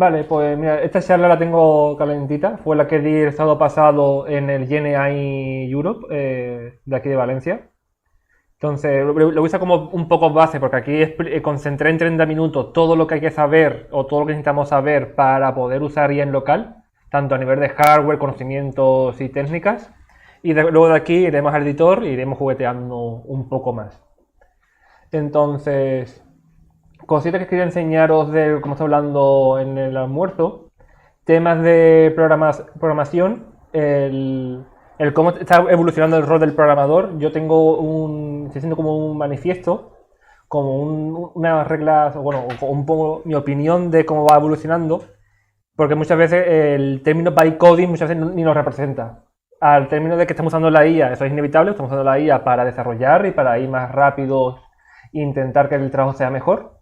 Vale, pues mira, esta charla la tengo calentita. Fue la que di el sábado pasado en el GNI Europe, de aquí de Valencia. Entonces, lo hice como un poco base, porque aquí concentré en 30 minutos todo lo que hay que saber o todo lo que necesitamos saber para poder usar IA en local, tanto a nivel de hardware, conocimientos y técnicas. Y luego de aquí iremos al editor e iremos jugueteando un poco más. Entonces, cositas que quería enseñaros de, como está hablando en el almuerzo, temas de programación, el cómo está evolucionando el rol del programador. Yo estoy haciendo como un manifiesto, como unas reglas, o bueno, un poco mi opinión de cómo va evolucionando, porque muchas veces el término bytecoding muchas veces ni nos representa. Al término de que estamos usando la IA, eso es inevitable, estamos usando la IA para desarrollar y para ir más rápidos e intentar que el trabajo sea mejor.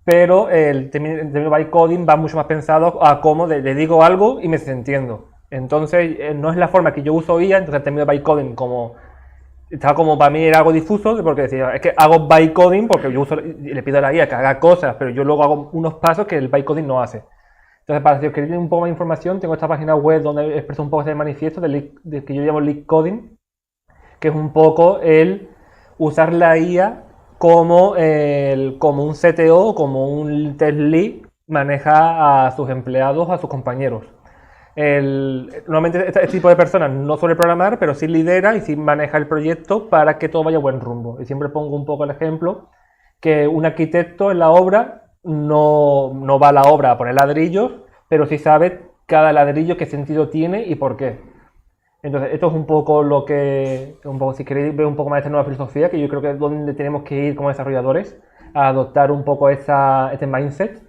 Pero el término bytecoding va mucho más pensado a cómo le digo algo y me entiendo. Entonces, no es la forma que yo uso IA, entonces el término bytecoding estaba como para mí era algo difuso, porque decía, es que hago bytecoding porque yo le pido a la IA que haga cosas, pero yo luego hago unos pasos que el bytecoding no hace. Entonces, para si os queréis un poco más de información, tengo esta página web donde expreso un poco ese manifiesto de que yo llamo leak coding, que es un poco el usar la IA como un CTO, como un test lead maneja a sus empleados, a sus compañeros. Normalmente este tipo de personas no suele programar, pero sí lidera y sí maneja el proyecto para que todo vaya a buen rumbo. Y siempre pongo un poco el ejemplo que un arquitecto en la obra no va a la obra a poner ladrillos, pero sí sabe cada ladrillo qué sentido tiene y por qué. Entonces, esto es un poco lo que, si queréis ver un poco más de esta nueva filosofía, que yo creo que es donde tenemos que ir como desarrolladores, a adoptar un poco este mindset.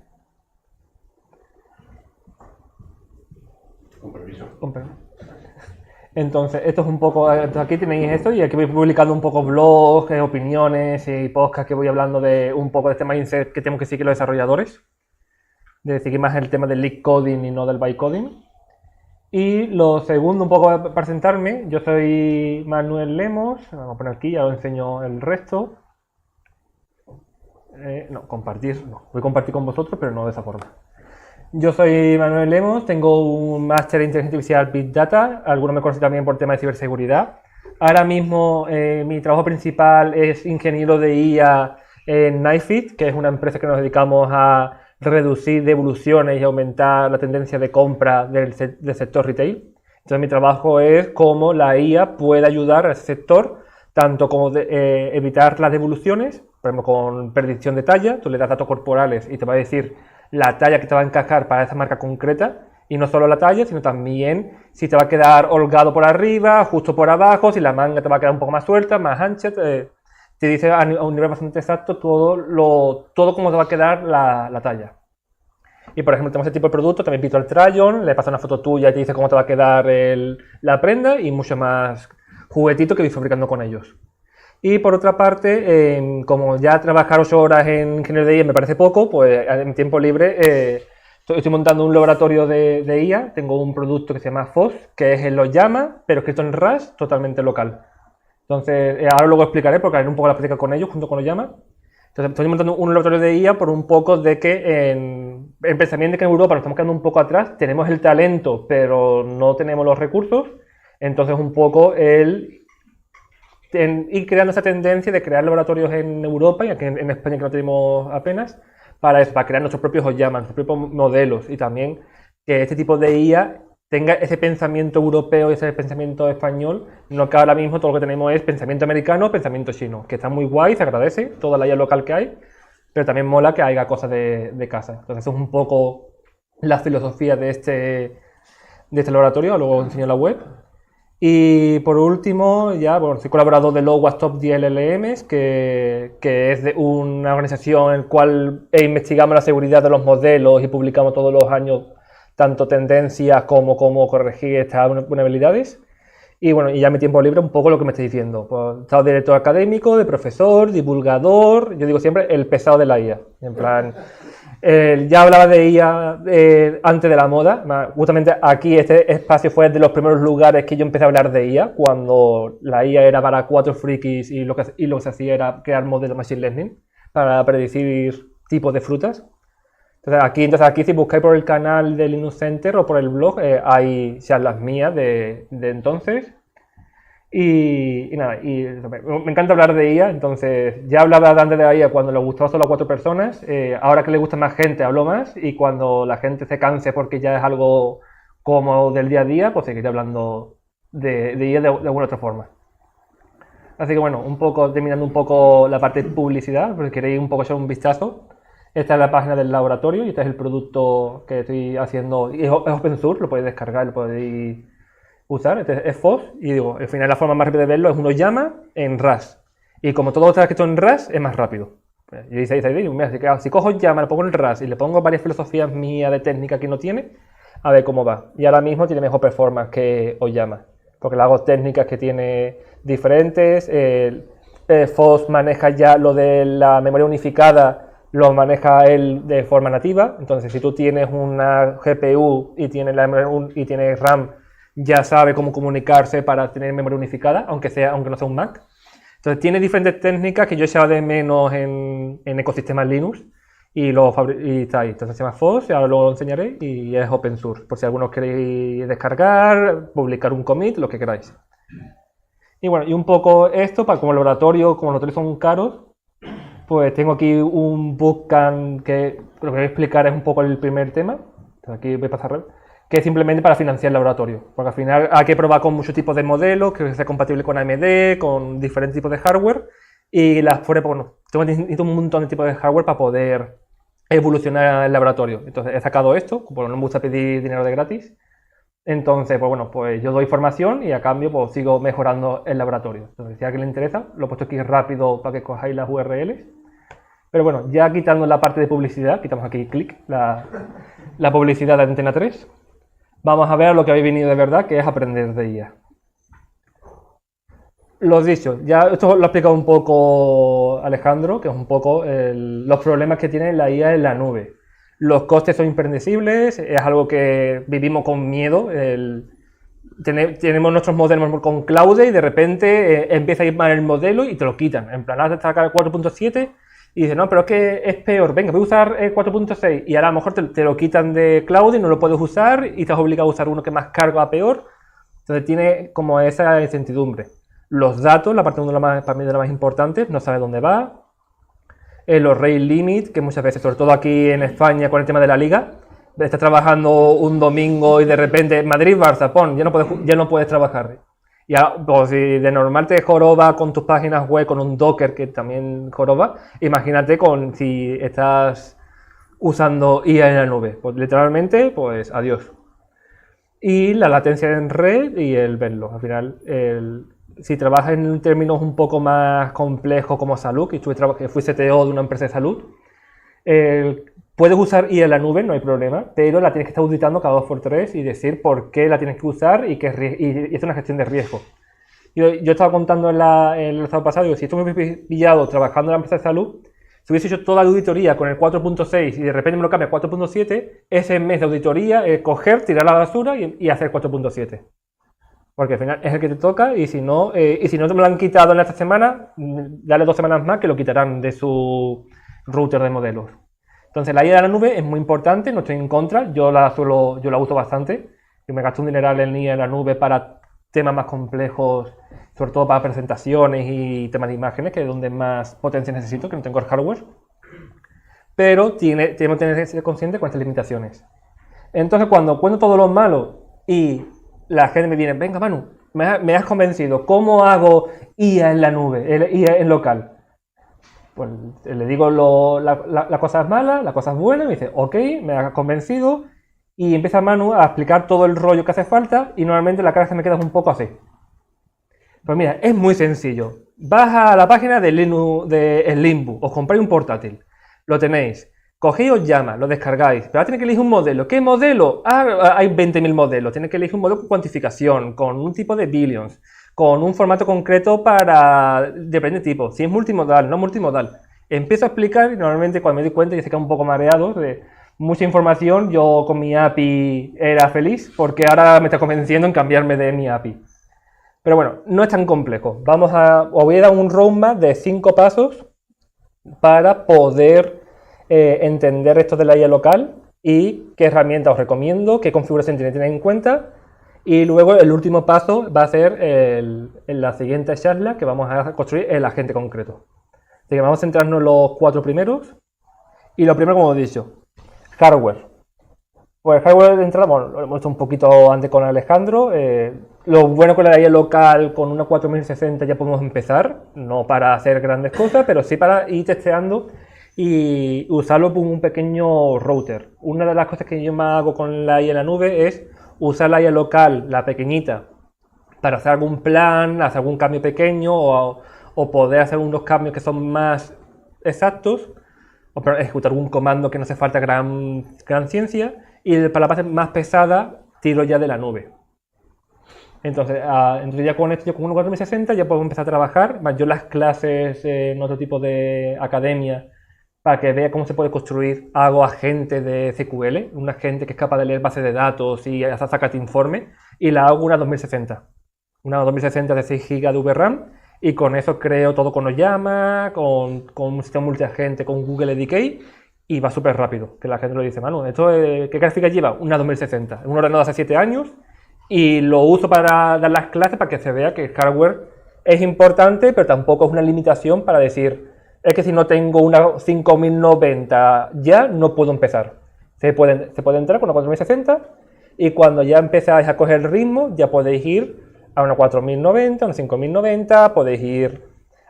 Con permiso. Entonces, esto es un poco, aquí tenéis esto y aquí voy publicando un poco blogs, opiniones y podcasts que voy hablando de un poco de este mindset que tenemos que seguir los desarrolladores, de seguir más el tema del leak coding y no del bytecoding. Y lo segundo, un poco para presentarme, yo soy Manuel Lemos, vamos a poner aquí, ya os enseño el resto. Compartir, no, voy a compartir con vosotros, pero no de esa forma. Yo soy Manuel Lemos, tengo un máster en inteligencia artificial Big Data, algunos me conocen también por tema de ciberseguridad. Ahora mismo mi trabajo principal es ingeniero de IA en Knifeit, que es una empresa que nos dedicamos a reducir devoluciones y aumentar la tendencia de compra del sector retail. Entonces mi trabajo es cómo la IA puede ayudar al sector, tanto como evitar las devoluciones, por ejemplo con predicción de talla, tú le das datos corporales y te va a decir la talla que te va a encajar para esa marca concreta, y no solo la talla, sino también si te va a quedar holgado por arriba, justo por abajo, si la manga te va a quedar un poco más suelta, más ancha, te dice a un nivel bastante exacto todo cómo te va a quedar la talla. Y por ejemplo, tenemos este tipo de producto, también Virtual Try-on, le pasa una foto tuya y te dice cómo te va a quedar la prenda, y mucho más juguetito que voy fabricando con ellos. Y por otra parte, como ya trabajar 8 horas en ingeniería de IA me parece poco, pues en tiempo libre estoy montando un laboratorio de IA, tengo un producto que se llama FOSS, que es en los Llama, pero escrito en Rust, totalmente local. Entonces, ahora luego explicaré, porque haré un poco la práctica con ellos, junto con los Llama. Entonces, estoy montando un laboratorio de IA por un poco de que en pensamiento de que en Europa nos estamos quedando un poco atrás, tenemos el talento, pero no tenemos los recursos. Entonces, un poco ir creando esa tendencia de crear laboratorios en Europa y aquí en España, que no tenemos apenas, para crear nuestros propios OYAMA, nuestros propios modelos, y también que este tipo de IA tenga ese pensamiento europeo y ese pensamiento español, no que ahora mismo todo lo que tenemos es pensamiento americano, pensamiento chino, que está muy guay, se agradece toda la IA local que hay, pero también mola que haya cosas de casa. Entonces eso es un poco la filosofía de este laboratorio, luego os enseño la web. Y por último, soy colaborador de LOWAS Top 10 LLMs, que es de una organización en la cual investigamos la seguridad de los modelos y publicamos todos los años tanto tendencias como cómo corregir estas vulnerabilidades. Y bueno, y ya mi tiempo libre un poco lo que me estoy diciendo. Pues, he estado de director académico, de profesor, divulgador, yo digo siempre el pesado de la IA. En plan, ya hablaba de IA antes de la moda. Justamente aquí este espacio fue de los primeros lugares que yo empecé a hablar de IA, cuando la IA era para 4 frikis y lo que se hacía era crear modelos de machine learning para predecir tipos de frutas. Entonces aquí si buscáis por el canal de Linux Center o por el blog, hay charlas mías de entonces. Y nada, me encanta hablar de IA, entonces ya hablaba antes de la IA cuando le gustaba solo a 4 personas, ahora que le gusta más gente hablo más, y cuando la gente se canse porque ya es algo como del día a día, pues seguiré hablando de IA de alguna otra forma. Así que bueno, terminando un poco la parte de publicidad, porque queréis un poco echar un vistazo. Esta es la página del laboratorio y este es el producto que estoy haciendo. Es open source, lo podéis descargar, lo podéis usar. Este es FOSS y digo, al final la forma más rápida de verlo es uno llama en RAS. Y como todo está escrito en RAS, es más rápido. Y dice, mira, si cojo llama, lo pongo en RAS y le pongo varias filosofías mías de técnica que no tiene, a ver cómo va. Y ahora mismo tiene mejor performance que llama, porque le hago técnicas que tiene diferentes. FOSS maneja ya lo de la memoria unificada, lo maneja él de forma nativa. Entonces, si tú tienes una GPU y tienes RAM, ya sabe cómo comunicarse para tener memoria unificada, aunque no sea un Mac. Entonces, tiene diferentes técnicas que yo echaba de menos en ecosistemas Linux y está ahí. Entonces, se llama FOSS, ahora luego lo enseñaré y es open source, por si algunos queréis descargar, publicar un commit, lo que queráis. Y bueno, y un poco esto, como laboratorio, como los laboratorios son caros, pues tengo aquí un bootcamp que lo que voy a explicar es un poco el primer tema. Entonces aquí voy a pasar, que es simplemente para financiar el laboratorio. Porque al final hay que probar con muchos tipos de modelos, que sea compatible con AMD, con diferentes tipos de hardware. Y las fuera, pues bueno, necesito un montón de tipos de hardware para poder evolucionar el laboratorio. Entonces he sacado esto, porque no me gusta pedir dinero de gratis. Entonces, pues bueno, pues yo doy formación y a cambio pues sigo mejorando el laboratorio. Entonces, si a alguien le interesa, lo he puesto aquí rápido para que cojáis las URLs. Pero bueno, ya quitando la parte de publicidad, quitamos aquí clic, la publicidad de Antena 3. Vamos a ver lo que habéis venido de verdad, que es aprender de IA. Lo dicho, ya esto lo ha explicado un poco Alejandro, que es un poco los problemas que tiene la IA en la nube. Los costes son impredecibles, es algo que vivimos con miedo. Tenemos nuestros modelos con Claude y de repente empieza a ir mal el modelo y te lo quitan. En plan, has de sacar 4.7 y dices, no, pero es que es peor, venga, voy a usar 4.6 y ahora a lo mejor te lo quitan de Claude y no lo puedes usar y estás obligado a usar uno que más carga a peor. Entonces tiene como esa incertidumbre. Los datos, la parte para mí de lo más importante, no sabe dónde va. Los rate limit, que muchas veces, sobre todo aquí en España con el tema de la liga, estás trabajando un domingo y de repente Madrid-Barça, ya no puedes trabajar. Ya, pues si de normal te joroba con tus páginas web, con un Docker que también joroba, imagínate si estás usando IA en la nube. Pues literalmente, pues adiós. Y la latencia en red y el verlo. Al final, si trabajas en términos un poco más complejos como salud, que fui CTO de una empresa de salud, puedes usar IA en la nube, no hay problema, pero la tienes que estar auditando cada 2x3 y decir por qué la tienes que usar y es una gestión de riesgo. Yo estaba contando en el estado pasado, si esto me hubiese pillado trabajando en la empresa de salud, si hubiese hecho toda la auditoría con el 4.6 y de repente me lo cambia a 4.7, ese mes de auditoría es coger, tirar la basura y hacer 4.7. Porque al final es el que te toca y si no te me lo han quitado en esta semana, dale 2 semanas más que lo quitarán de su router de modelos. Entonces la IA de la nube es muy importante, no estoy en contra, yo la uso bastante. Yo me gasto un dineral en IA de la nube para temas más complejos, sobre todo para presentaciones y temas de imágenes, que es donde más potencia necesito, que no tengo el hardware. Pero tenemos que ser conscientes con estas limitaciones. Entonces cuando cuento todo lo malo y la gente me viene, venga Manu, me has convencido, ¿cómo hago IA en la nube, IA en local? Pues le digo las cosas malas, las cosas buenas, me dice, ok, me has convencido, y empieza Manu a explicar todo el rollo que hace falta, y normalmente la cara se me queda un poco así. Pues mira, es muy sencillo. Vas a la página de Limbo, os compráis un portátil, lo tenéis, cogéis, os llama, lo descargáis, pero ahora tenéis que elegir un modelo. ¿Qué modelo? Hay 20.000 modelos, tienes que elegir un modelo con cuantificación, con un tipo de billions, con un formato concreto depende del tipo, si es multimodal, no multimodal. Empiezo a explicar y normalmente cuando me doy cuenta y se queda un poco mareado de mucha información, yo con mi API era feliz porque ahora me está convenciendo en cambiarme de mi API. Pero bueno, no es tan complejo. Os voy a dar un roadmap de 5 pasos para poder entender esto de la IA local y qué herramientas os recomiendo, qué configuración tiene que tener en cuenta. Y luego el último paso va a ser en la siguiente charla, que vamos a construir el agente concreto. Así que vamos a centrarnos en los 4 primeros. Y lo primero, como he dicho, hardware. Pues el hardware de entrada, bueno, lo hemos hecho un poquito antes con Alejandro. Lo bueno con la IA local, con una 4060 ya podemos empezar, no para hacer grandes cosas, pero sí para ir testeando y usarlo como un pequeño router. Una de las cosas que yo más hago con la IA en la nube es usar la IA local, la pequeñita, para hacer algún plan, hacer algún cambio pequeño o poder hacer unos cambios que son más exactos, o para ejecutar algún comando que no hace falta gran ciencia, y para la parte más pesada tiro ya de la nube. Entonces ya con esto, yo con 4060 ya puedo empezar a trabajar, más yo las clases en otro tipo de academia, para que vea cómo se puede construir, hago agente de SQL, un agente que es capaz de leer bases de datos y sacarte informe, y la hago una 2060. Una 2060 de 6 GB de VRAM, y con eso creo todo con Oyama, con un sistema multiagente, con Google SDK, y va súper rápido. Que la gente lo dice, Manu, ¿esto qué gráfica lleva? Una 2060. Un ordenador hace 7 años, y lo uso para dar las clases para que se vea que el hardware es importante, pero tampoco es una limitación para decir, es que si no tengo una 5090 ya no puedo empezar. Se puede entrar con una 4060 y cuando ya empezáis a coger el ritmo ya podéis ir a una 4090, una 5090, podéis ir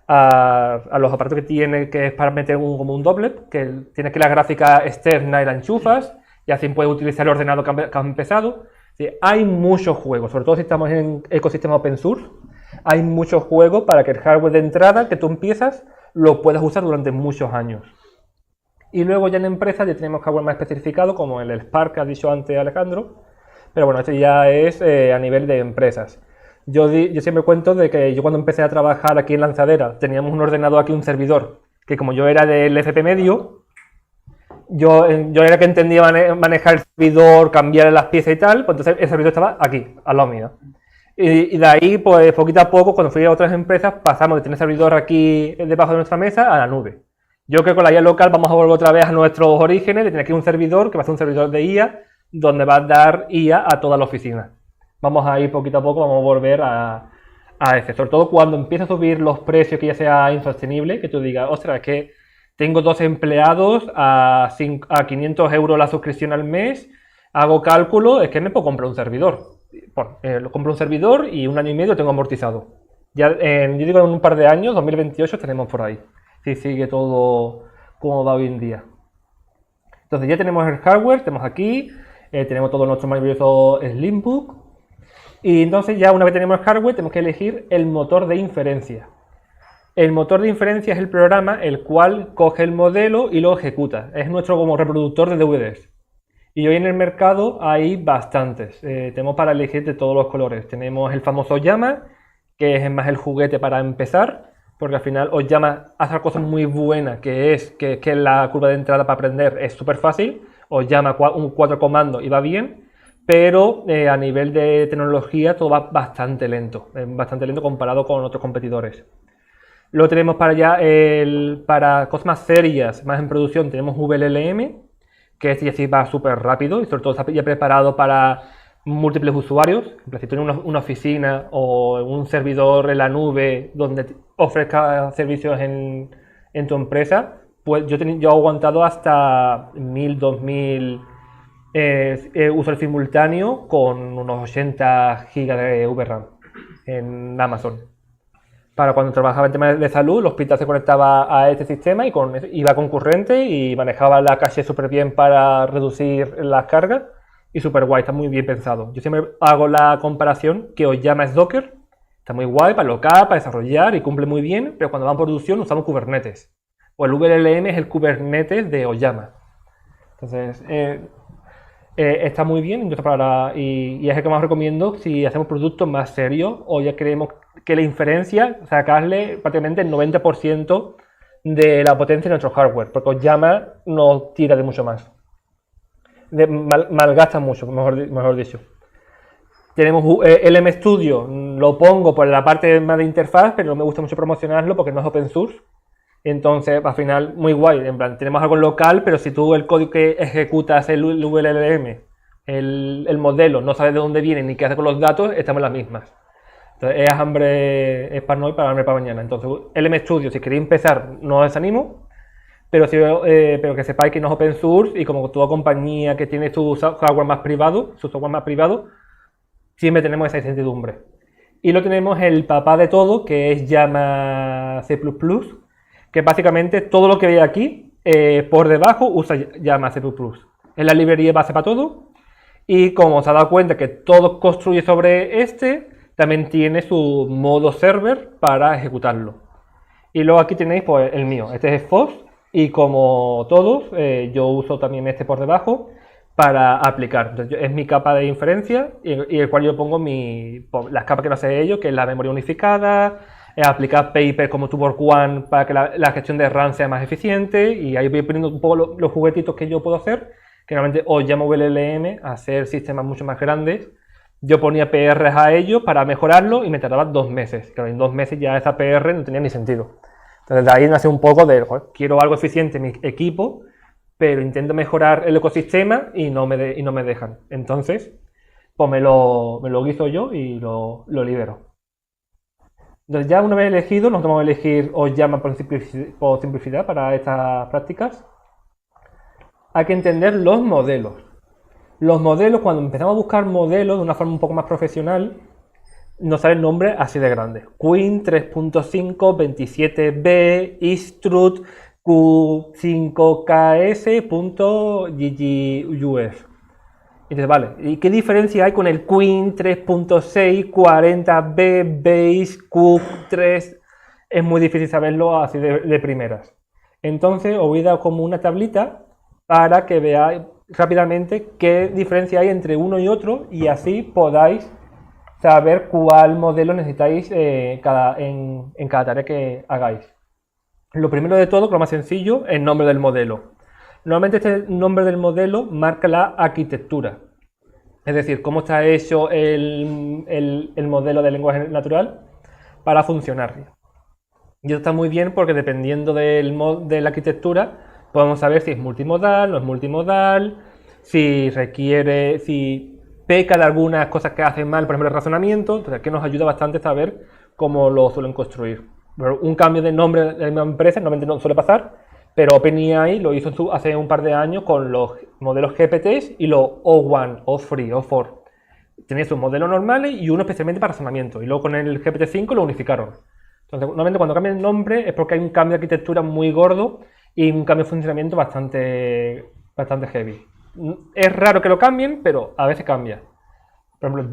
a los aparatos que tiene, que es para meter como un doublet, que tiene que la gráfica externa y la enchufas y así puedes utilizar el ordenador que has empezado. Sí, hay muchos juegos, sobre todo si estamos en ecosistema open source, hay muchos juegos para que el hardware de entrada que tú empiezas lo puedas usar durante muchos años. Y luego ya en empresas ya tenemos hardware más especificado, como el Spark que ha dicho antes Alejandro, pero bueno, esto ya es a nivel de empresas. Yo siempre cuento de que yo cuando empecé a trabajar aquí en Lanzadera, teníamos un ordenador aquí, un servidor, que como yo era del FP medio, yo era que entendía manejar el servidor, cambiar las piezas y tal, pues entonces el servidor estaba aquí, al lado mío. Y de ahí, pues poquito a poco, cuando fui a otras empresas, pasamos de tener servidor aquí debajo de nuestra mesa a la nube. Yo creo que con la IA local vamos a volver otra vez a nuestros orígenes, de tener aquí un servidor, que va a ser un servidor de IA, donde va a dar IA a toda la oficina. Vamos a ir poquito a poco, vamos a volver a ese. Sobre todo cuando empiece a subir los precios, que ya sea insostenible, que tú digas, ostras, es que tengo 2 empleados a 500 euros la suscripción al mes, hago cálculo, es que me puedo comprar un servidor. Bueno, lo compro un servidor y 1 año y medio lo tengo amortizado. Ya, yo digo en un par de años, 2028, tenemos por ahí. Si sigue todo como va hoy en día. Entonces ya tenemos el hardware, tenemos aquí, tenemos todo nuestro maravilloso Slimbook. Y entonces ya una vez tenemos el hardware, tenemos que elegir el motor de inferencia. El motor de inferencia es el programa el cual coge el modelo y lo ejecuta. Es nuestro como reproductor de DVDs. Y hoy en el mercado hay bastantes. Tenemos para elegir de todos los colores. Tenemos el famoso Oyama, que es más el juguete para empezar, porque al final Oyama hace cosas muy buenas, que es que la curva de entrada para aprender es súper fácil. Oyama 4 comandos y va bien, pero a nivel de tecnología todo va bastante lento comparado con otros competidores. Luego tenemos para cosas más serias, más en producción, tenemos VLLM, que este ya sí va súper rápido y sobre todo está ya preparado para múltiples usuarios. Si tienes una oficina o un servidor en la nube donde ofrezca servicios en tu empresa, pues yo he aguantado hasta 1000, 2000 usuarios simultáneos con unos 80 GB de VRAM en Amazon. Para cuando trabajaba en temas de salud, el hospital se conectaba a este sistema y iba concurrente y manejaba la caché súper bien para reducir las cargas y súper guay, está muy bien pensado. Yo siempre hago la comparación que Oyama es Docker, está muy guay para local, para desarrollar y cumple muy bien, pero cuando va en producción usamos Kubernetes. O el VLLM es el Kubernetes de Oyama. Entonces, está muy bien y es el que más recomiendo si hacemos productos más serios o ya queremos que la inferencia, sacarle prácticamente el 90% de la potencia de nuestro hardware, porque Oyama no tira de mucho más. Malgasta mucho, mejor dicho. Tenemos LM Studio, lo pongo por la parte más de interfaz, pero no me gusta mucho promocionarlo porque no es open source. Entonces, al final, muy guay. En plan, tenemos algo local, pero si tú el código que ejecutas el VLLM, el modelo, no sabes de dónde viene ni qué hace con los datos, estamos en las mismas. Entonces, es pan hoy para hambre para mañana. Entonces, LM Studio, si queréis empezar, no os desanimo, pero que sepáis que no es open source y como toda compañía que tiene su software más privado, siempre tenemos esa incertidumbre. Y lo tenemos el papá de todo, que es Llama C++, que básicamente todo lo que veis aquí, por debajo usa Llama C++. Es la librería base para todo. Y como os ha dado cuenta que todo construye sobre también tiene su modo server para ejecutarlo. Y luego aquí tenéis pues, el mío. Este es FOSS. Y como todos, yo uso también este por debajo para aplicar. Entonces, es mi capa de inferencia y el cual yo pongo las capas que no sé ello, que es la memoria unificada, aplicar paper como TwoWork1 para que la gestión de RAM sea más eficiente, y ahí voy poniendo un poco los juguetitos que yo puedo hacer, que normalmente os llamo VLLM a hacer sistemas mucho más grandes. Yo ponía PRs a ello para mejorarlo y me tardaba 2 meses. Claro, en 2 meses ya esa PR no tenía ni sentido. Entonces de ahí nace un poco de, joder, quiero algo eficiente en mi equipo, pero intento mejorar el ecosistema y no me dejan. Entonces, pues me lo guiso yo y lo libero. Entonces ya una vez elegido, nosotros vamos a elegir os llama por simplicidad para estas prácticas. Hay que entender los modelos. Los modelos, cuando empezamos a buscar modelos de una forma un poco más profesional, nos sale el nombre así de grande. Queen 3.5 27B Istrut Q5KS.GGUF. Entonces, vale, ¿y qué diferencia hay con el Queen 3.6 40B Base Q3? Es muy difícil saberlo así de primeras. Entonces, os voy a dar como una tablita para que veáis rápidamente qué diferencia hay entre uno y otro y así podáis saber cuál modelo necesitáis en cada tarea que hagáis. Lo primero de todo, lo más sencillo, el nombre del modelo. Normalmente este nombre del modelo marca la arquitectura, es decir, cómo está hecho el modelo de lenguaje natural para funcionar. Y esto está muy bien porque dependiendo de la arquitectura podemos saber si es multimodal, no es multimodal, si peca de algunas cosas que hacen mal, por ejemplo el razonamiento, entonces que nos ayuda bastante a saber cómo lo suelen construir. Pero un cambio de nombre de la misma empresa normalmente no suele pasar, pero OpenAI lo hizo hace un par de años con los modelos GPTs y los O1, O3, O4. Tenían sus modelos normales y uno especialmente para razonamiento, y luego con el GPT-5 lo unificaron. Entonces, normalmente cuando cambia el nombre es porque hay un cambio de arquitectura muy gordo y un cambio de funcionamiento bastante heavy. Es raro que lo cambien, pero a veces cambia. Por ejemplo,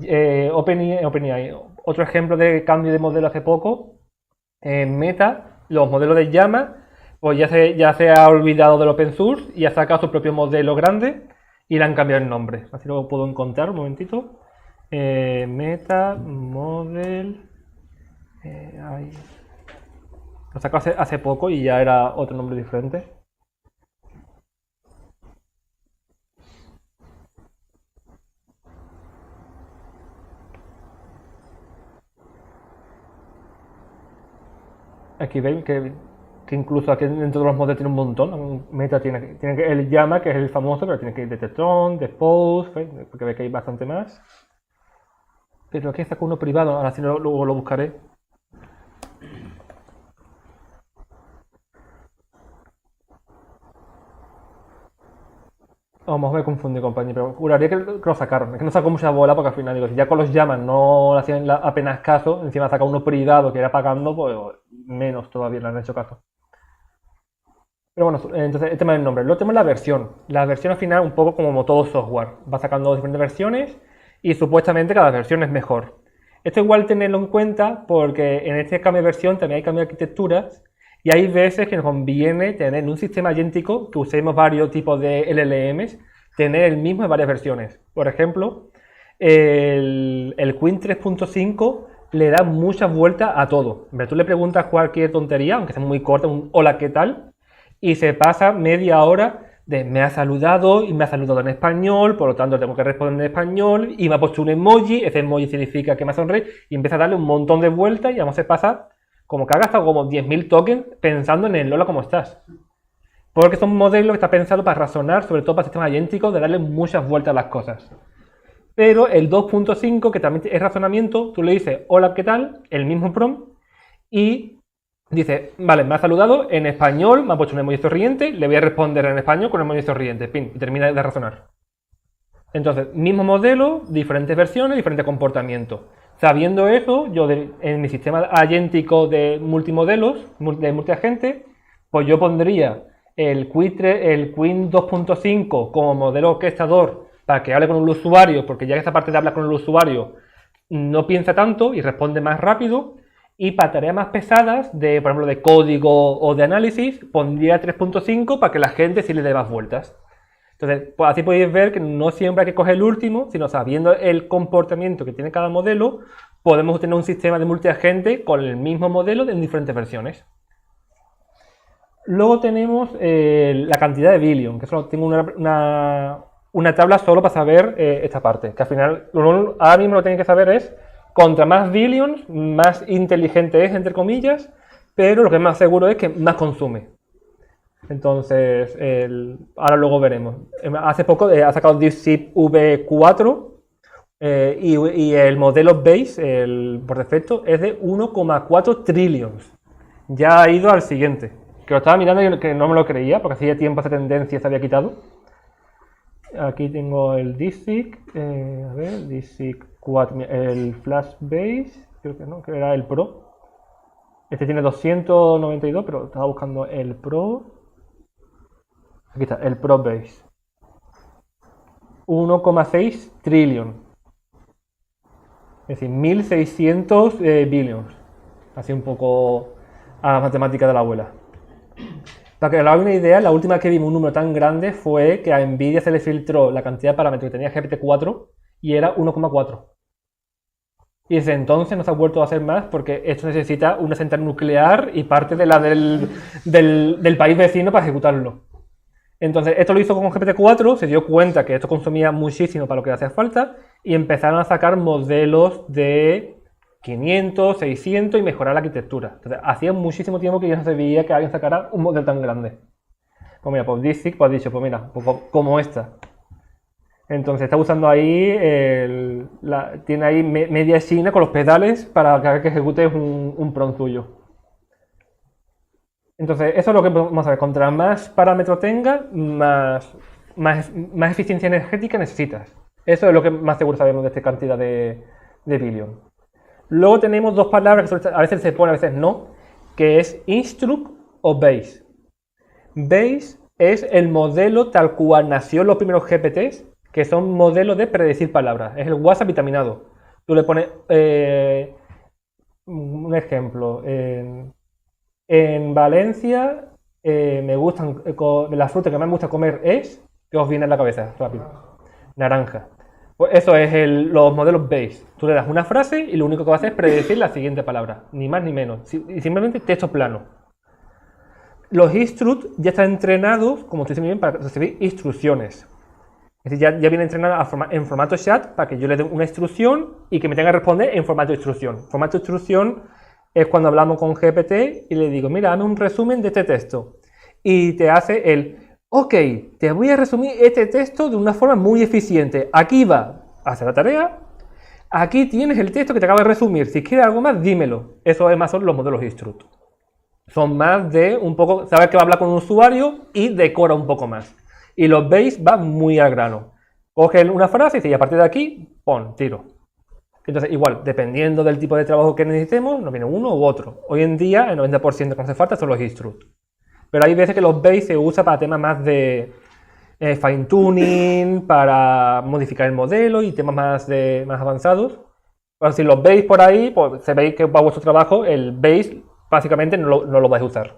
OpenAI, otro ejemplo de cambio de modelo hace poco, Meta, los modelos de llama, pues ya se ha olvidado del open source y ha sacado su propio modelo grande y le han cambiado el nombre. Así lo puedo encontrar un momentito. Meta Model. Lo sacó hace poco y ya era otro nombre diferente. Aquí veis que incluso aquí dentro de los modelos tiene un montón. Meta tiene el llama, que es el famoso, pero tiene que ir de Tetron, de Post, porque veis que hay bastante más. Pero aquí saco uno privado, ahora sí luego lo buscaré. A lo mejor me confundí, compañero, pero juraría que lo sacaron. Es que no sacó mucha bola porque al final, digo, si ya con los llaman no le hacían apenas caso, encima saca uno privado que era pagando, pues menos todavía le han hecho caso. Pero bueno, entonces el tema del nombre. Luego tenemos la versión. La versión al final, un poco como todo software. Va sacando diferentes versiones y supuestamente cada versión es mejor. Esto igual tenerlo en cuenta porque en este cambio de versión también hay cambio de arquitecturas y hay veces que nos conviene tener en un sistema agéntico que usemos varios tipos de LLMs, tener el mismo en varias versiones. Por ejemplo, el Queen 3.5 le da muchas vueltas a todo. Tú le preguntas cualquier tontería, aunque sea muy corta, un hola, ¿qué tal? Y se pasa media hora de me ha saludado y me ha saludado en español, por lo tanto tengo que responder en español y me ha puesto un emoji, ese emoji significa que me sonríe y empieza a darle un montón de vueltas y vamos a pasar como que ha gastado como 10.000 tokens pensando en el Lola como estás. Porque es un modelo que está pensado para razonar, sobre todo para sistemas agénticos, de darle muchas vueltas a las cosas. Pero el 2.5, que también es razonamiento, tú le dices, hola, ¿qué tal? El mismo prompt, y dice, vale, me ha saludado en español, me ha puesto un emoji sonriente, le voy a responder en español con un emoji sonriente, pin, y termina de razonar. Entonces, mismo modelo, diferentes versiones, diferentes comportamientos. Sabiendo eso, yo en mi sistema agéntico de multimodelos, de multiagente, pues yo pondría el Qwen 2.5 como modelo orquestador para que hable con el usuario, porque ya que esa parte de hablar con el usuario no piensa tanto y responde más rápido. Y para tareas más pesadas, por ejemplo, de código o de análisis, pondría 3.5 para que la gente sí le dé más vueltas. Entonces, pues así podéis ver que no siempre hay que coger el último, sino sabiendo el comportamiento que tiene cada modelo, podemos tener un sistema de multiagente con el mismo modelo en diferentes versiones. Luego tenemos la cantidad de billion, que solo tengo una tabla solo para saber esta parte, que al final, ahora mismo lo que tenéis que saber es, contra más billions, más inteligente es, entre comillas, pero lo que es más seguro es que más consume. Entonces, ahora luego veremos. Hace poco ha sacado DeepSeek V4 y el modelo Base, por defecto, es de 1,4 trillions. Ya ha ido al siguiente. Que lo estaba mirando y que no me lo creía, porque hacía tiempo esa tendencia se había quitado. Aquí tengo el DeepSeek, a ver, DeepSeek 4, el Flash Base, creo que no, que era el Pro. Este tiene 292, pero estaba buscando el Pro. Aquí está, el Pro Base. 1,6 trillion. Es decir, 1.600 billions. Así un poco a la matemática de la abuela. Para que os hagáis una idea, la última que vimos un número tan grande fue que a Nvidia se le filtró la cantidad de parámetros que tenía GPT-4 y era 1,4. Y desde entonces no se ha vuelto a hacer más porque esto necesita una central nuclear y parte de la del país vecino para ejecutarlo. Entonces, esto lo hizo con GPT-4, se dio cuenta que esto consumía muchísimo para lo que le hacía falta y empezaron a sacar modelos de 500, 600 y mejorar la arquitectura. Entonces, hacía muchísimo tiempo que ya no se veía que alguien sacara un modelo tan grande. Pues mira, pues DeepSeek pues ha dicho, pues mira, pues como esta. Entonces está usando ahí, tiene ahí media China con los pedales para que haga que ejecute un prompt suyo. Entonces, eso es lo que vamos a ver. Contra más parámetros tenga, más eficiencia energética necesitas. Eso es lo que más seguro sabemos de esta cantidad de billion. Luego tenemos dos palabras que a veces se pone, a veces no, que es instruct o base. Base es el modelo tal cual nació en los primeros GPTs, que son modelos de predecir palabras. Es el WhatsApp vitaminado. Tú le pones un ejemplo. En Valencia me gustan, la fruta que más me gusta comer es, que os viene en la cabeza rápido, naranja. Pues eso es los modelos base. Tú le das una frase y lo único que va a hacer es predecir la siguiente palabra, ni más ni menos, y simplemente texto plano. Los instruct ya están entrenados, como estoy diciendo bien, para recibir instrucciones. Es decir, ya viene entrenado en formato chat para que yo le dé una instrucción y que me tenga que responder en formato de instrucción. Formato de instrucción es cuando hablamos con GPT y le digo, mira, dame un resumen de este texto. Y te hace ok, te voy a resumir este texto de una forma muy eficiente. Aquí va a hacer la tarea. Aquí tienes el texto que te acabo de resumir. Si quieres algo más, dímelo. Eso es más son los modelos instruct. Son más de un poco, saber que va a hablar con un usuario y decora un poco más. Y los base van muy al grano. Coge una frase y dice, y a partir de aquí, pon, tiro. Entonces, igual, dependiendo del tipo de trabajo que necesitemos, nos viene uno u otro. Hoy en día, el 90% que nos hace falta son los instruct. Pero hay veces que los base se usa para temas más de fine tuning, para modificar el modelo y temas más avanzados. Pero si los veis por ahí, pues se veis que para vuestro trabajo el base básicamente no lo vais a usar.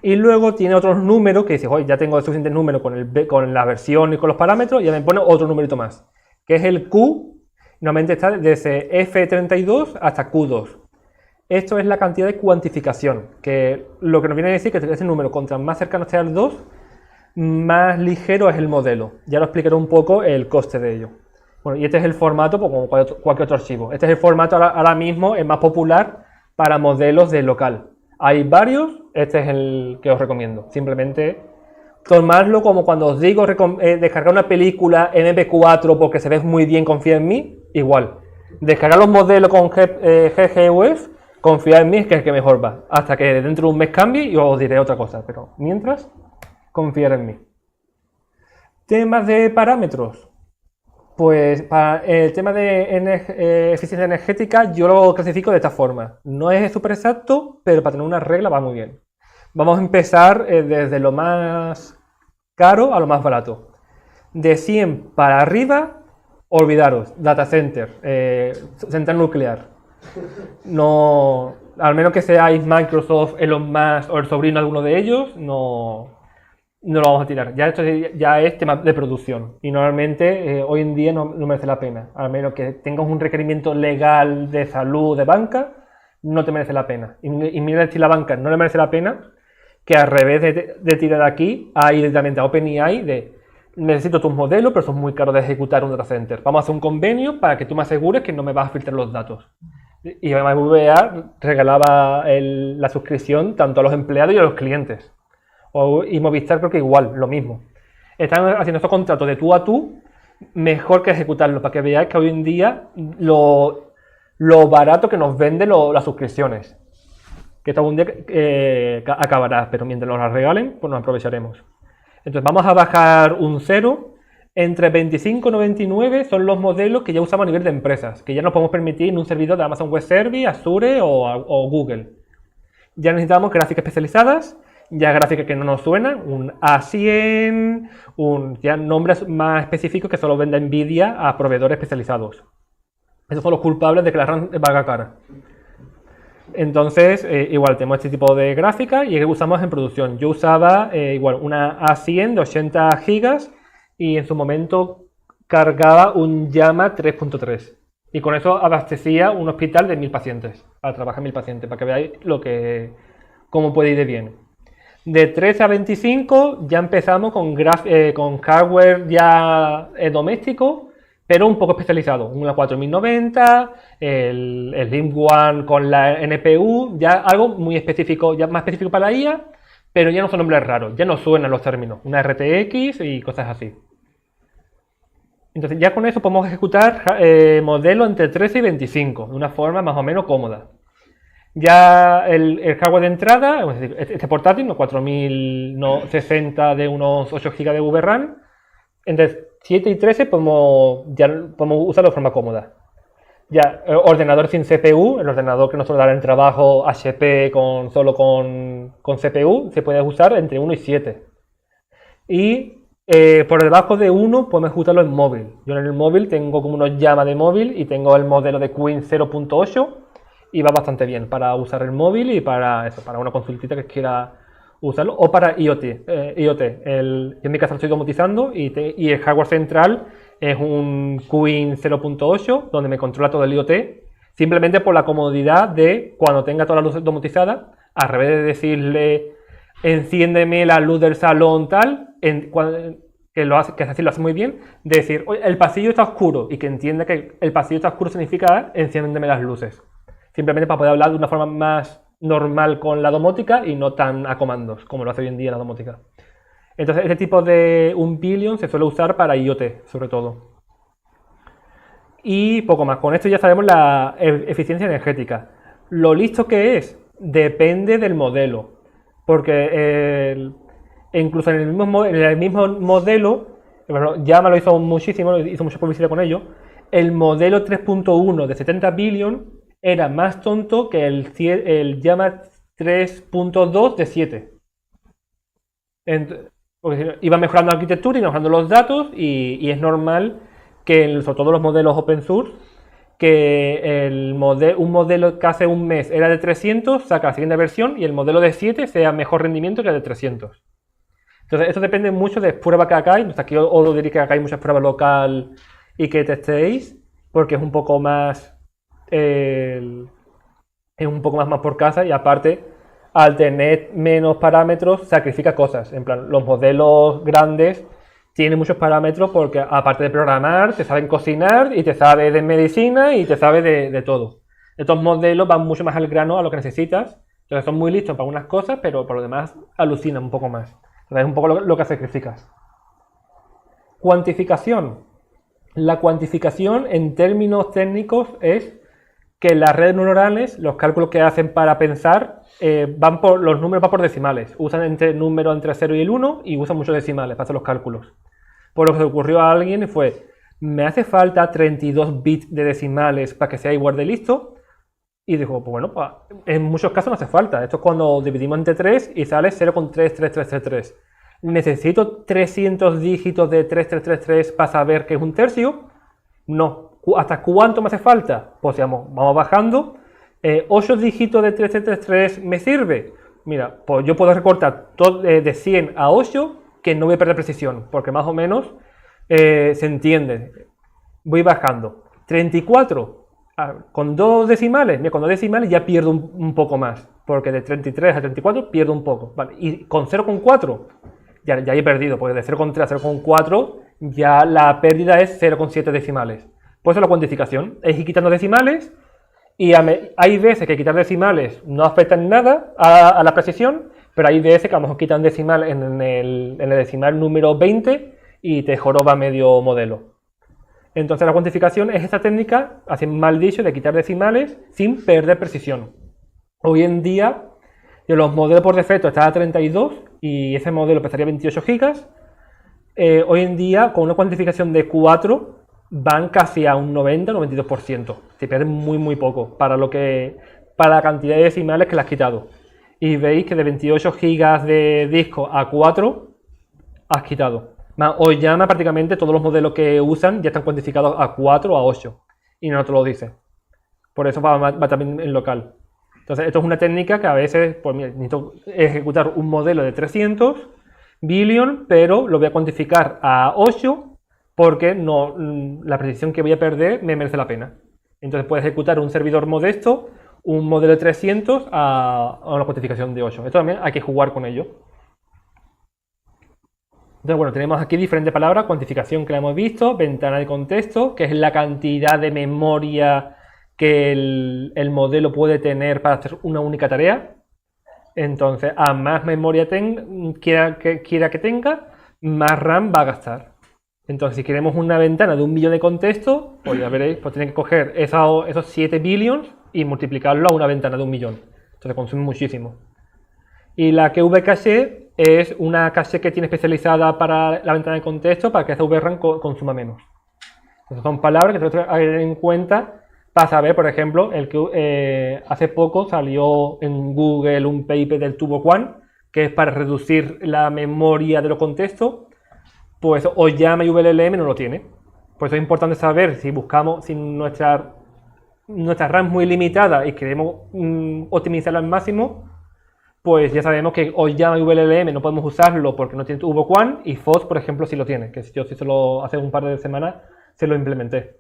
Y luego tiene otros números que dice, oye, ya tengo suficiente número con la versión y con los parámetros, y ya me pone otro numerito más, que es el Q. Normalmente está desde F32 hasta Q2. Esto es la cantidad de cuantificación, que lo que nos viene a decir que ese número, contra más cercano esté al 2, más ligero es el modelo. Ya lo explicaré un poco el coste de ello. Bueno, y este es el formato, pues, como cualquier otro archivo. Este es el formato ahora mismo, el más popular para modelos de local. Hay varios, este es el que os recomiendo. Simplemente tomarlo como cuando os digo descargar una película en MP4 porque se ve muy bien, confía en mí, igual. Descargar los modelos con GGUF, confía en mí, es que es el que mejor va. Hasta que dentro de un mes cambie y os diré otra cosa, pero mientras, confiar en mí. Temas de parámetros. Pues para el tema de eficiencia energética yo lo clasifico de esta forma. No es súper exacto, pero para tener una regla va muy bien. Vamos a empezar desde lo más caro a lo más barato. De 100 para arriba, olvidaros, data center, central nuclear. No, al menos que seáis Microsoft, Elon Musk o el sobrino de alguno de ellos, no lo vamos a tirar. Ya esto ya es tema de producción y normalmente hoy en día no merece la pena. Al menos que tengas un requerimiento legal de salud, de banca, no te merece la pena. Y mira si la banca no le merece la pena, que al revés de tirar aquí, a ir directamente a OpenAI de necesito tus modelos, pero son muy caros de ejecutar un data center. Vamos a hacer un convenio para que tú me asegures que no me vas a filtrar los datos. Y además VA regalaba la suscripción tanto a los empleados y a los clientes. Y Movistar creo que igual, lo mismo. Están haciendo estos contratos de tú a tú, mejor que ejecutarlos, para que veáis que hoy en día lo barato que nos venden las suscripciones. Que esto algún día acabará, pero mientras nos las regalen, pues nos aprovecharemos. Entonces vamos a bajar un 0. Entre 25 y 99 son los modelos que ya usamos a nivel de empresas, que ya nos podemos permitir en un servidor de Amazon Web Service, Azure o Google. Ya necesitamos gráficas especializadas, ya gráficas que no nos suenan, un A100, ya nombres más específicos que solo vende Nvidia a proveedores especializados. Esos son los culpables de que la RAM valga cara. Entonces, igual tenemos este tipo de gráfica y que usamos en producción. Yo usaba igual una A100 de 80 GB y en su momento cargaba un Llama 3.3 y con eso abastecía un hospital de 1000 pacientes, para trabajar 1000 pacientes, para que veáis cómo puede ir de bien. De 13 a 25 ya empezamos con hardware ya doméstico, pero un poco especializado. Una 4090, el Lim One con la NPU, ya algo muy específico, ya más específico para la IA, pero ya no son nombres raros, ya no suenan los términos, una RTX y cosas así. Entonces ya con eso podemos ejecutar modelos entre 13 y 25, de una forma más o menos cómoda. Ya el hardware de entrada, es decir, este portátil, unos 4060 de unos 8 GB de VRAM, entre 7 y 13 podemos usarlo de forma cómoda. Ya, ordenador sin CPU, el ordenador que nos suele dar en trabajo HP solo con CPU, se puede usar entre 1 y 7. Y por debajo de 1 podemos ejecutarlo en móvil. Yo en el móvil tengo como unos Llama de móvil y tengo el modelo de Queen 0.8 y va bastante bien para usar el móvil y para una consultita que quiera usarlo, o para IoT. Yo en mi casa lo estoy domotizando y el hardware central es un Queen 0.8 donde me controla todo el IoT, simplemente por la comodidad de cuando tenga todas las luces domotizadas, al revés de decirle enciéndeme la luz del salón tal, que así lo hace muy bien, de decir oye, el pasillo está oscuro y que entienda que el pasillo está oscuro significa enciéndeme las luces. Simplemente para poder hablar de una forma más normal con la domótica y no tan a comandos, como lo hace hoy en día la domótica. Entonces, este tipo de 1 billion se suele usar para IoT, sobre todo. Y poco más. Con esto ya sabemos la eficiencia energética. Lo listo que es, depende del modelo. Porque incluso en el mismo modelo, bueno, Llama lo hizo muchísimo, hizo mucha publicidad con ello, el modelo 3.1 de 70 billion era más tonto que el Llama 3.2 de 7. Porque iba mejorando la arquitectura y mejorando los datos y es normal que, sobre todo los modelos open source, que un modelo que hace un mes era de 300, saca la siguiente versión y el modelo de 7 sea mejor rendimiento que el de 300. Entonces, esto depende mucho de pruebas que hagáis. Aquí os diré que hagáis muchas pruebas local y que testéis, porque es un poco más más por casa y aparte al tener menos parámetros sacrifica cosas. En plan, los modelos grandes tienen muchos parámetros porque aparte de programar te saben cocinar y te sabe de medicina y te sabe de todo. Estos modelos van mucho más al grano a lo que necesitas. Entonces son muy listos para unas cosas, pero por lo demás alucinan un poco más. Entonces es un poco lo que sacrificas. Cuantificación. La cuantificación en términos técnicos es que las redes neuronales, los cálculos que hacen para pensar, los números van por decimales. Usan números entre 0 y el 1 y usan muchos decimales para hacer los cálculos. Por lo que se ocurrió a alguien fue, me hace falta 32 bits de decimales para que sea igual de listo. Y dijo, pues bueno, pues, en muchos casos no hace falta. Esto es cuando dividimos entre 3 y sale 0,33333. ¿Necesito 300 dígitos de 3333 para saber que es un tercio? No. ¿Hasta cuánto me hace falta? Pues digamos, vamos bajando. 8 dígitos de 3333 me sirve. Mira, pues yo puedo recortar de 100 a 8 que no voy a perder precisión, porque más o menos se entiende. Voy bajando. 34. Con 2 decimales, mira, con 2 decimales ya pierdo un poco más, porque de 33 a 34 pierdo un poco. Vale. Y con 0,4 ya he perdido, porque de 0,3 a 0,4 ya la pérdida es 0,7 decimales. Por eso la cuantificación es ir quitando decimales, y hay veces que quitar decimales no afecta en nada a la precisión, pero hay veces que a lo mejor quitan decimal en el decimal número 20 y te joroba medio modelo. Entonces la cuantificación es esta técnica, así mal dicho, de quitar decimales sin perder precisión. Hoy en día, los modelos por defecto están a 32 y ese modelo pesaría 28 gigas. Hoy en día, con una cuantificación de 4, van casi a un 90-92%. Se pierden muy poco para la cantidad de decimales que le has quitado. Y veis que de 28 gigas de disco a 4 has quitado. Hoy llama prácticamente todos los modelos que usan ya están cuantificados a 4 o a 8 y no te lo dice. Por eso va también en local. Entonces esto es una técnica que a veces, pues mira, necesito ejecutar un modelo de 300 billion, pero lo voy a cuantificar a 8 porque no, la precisión que voy a perder me merece la pena. Entonces puedes ejecutar un servidor modesto, un modelo de 300 a una cuantificación de 8. Esto también hay que jugar con ello. Entonces, bueno, tenemos aquí diferentes palabras, cuantificación que la hemos visto, ventana de contexto, que es la cantidad de memoria que el modelo puede tener para hacer una única tarea. Entonces, a más memoria quiera que tenga, más RAM va a gastar. Entonces, si queremos una ventana de 1 billón de contexto, pues ya veréis, pues tiene que coger esos 7 billions y multiplicarlo a una ventana de 1 millón. Entonces, consume muchísimo. Y la KV-cache es una cache que tiene especializada para la ventana de contexto para que esa VRAM consuma menos. Entonces son palabras que tenemos que tener en cuenta para saber, por ejemplo, hace poco salió en Google un paper del TurboQuant, que es para reducir la memoria de los contextos. Pues Oyama y VLLM no lo tiene. Por eso es importante saber si nuestra RAM es muy limitada y queremos optimizarla al máximo, pues ya sabemos que Oyama y VLLM no podemos usarlo porque no tiene TurboQuant, y FOSS, por ejemplo, sí lo tiene, que yo sí hace un par de semanas se lo implementé.